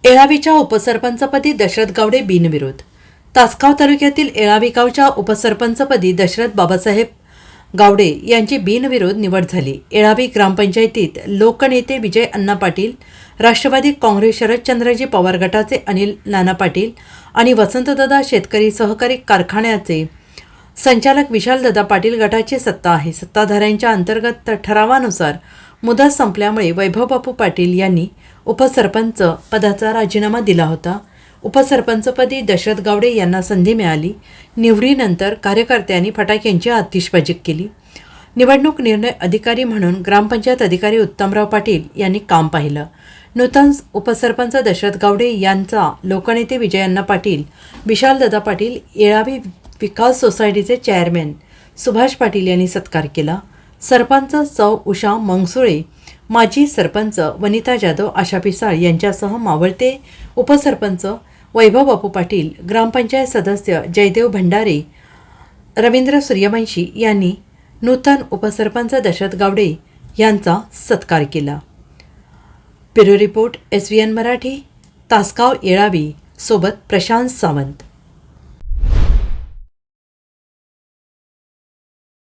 येळावीच्या उपसरपंचपदी दशरथ गावडे बिनविरोध. तासगाव तालुक्यातील येळावी गावच्या उपसरपंचपदी दशरथ बाबासाहेब गावडे यांची बिनविरोध निवड झाली. येळावी ग्रामपंचायतीत लोकनेते विजय अण्णा पाटील, राष्ट्रवादी काँग्रेस शरदचंद्रजी पवार गटाचे अनिल नाना पाटील आणि वसंतदादा शेतकरी सहकारी कारखान्याचे संचालक विशालदादा पाटील गटाची सत्ता आहे. सत्ताधाऱ्यांच्या अंतर्गत ठरावानुसार मुदत संपल्यामुळे वैभवबापू पाटील यांनी उपसरपंच पदाचा राजीनामा दिला होता. उपसरपंचपदी दशरथ गावडे यांना संधी मिळाली. निवडीनंतर कार्यकर्त्यांनी फटाक्यांची आतिषबाजी केली. निवडणूक निर्णय अधिकारी म्हणून ग्रामपंचायत अधिकारी उत्तमराव पाटील यांनी काम पाहिलं. नूतन उपसरपंच दशरथ गावडे यांचा लोकनेते विजयअण्णा पाटील, विशालदादा पाटील, येळावी विकास सोसायटीचे चेअरमॅन सुभाष पाटील यांनी सत्कार केला. सरपंच सौ उषा मंगसुळे, माजी सरपंच वनिता जाधव, आशा पिसाळ यांच्यासह मावळते उपसरपंच वैभवबापू पाटील, ग्रामपंचायत सदस्य जयदेव भंडारे, रवींद्र सूर्यवंशी यांनी नूतन उपसरपंच दशरथ गावडे यांचा सत्कार केला. Bureau report SVN Marathi, Tasgaon Yelavi. सोबत प्रशांत सावंत.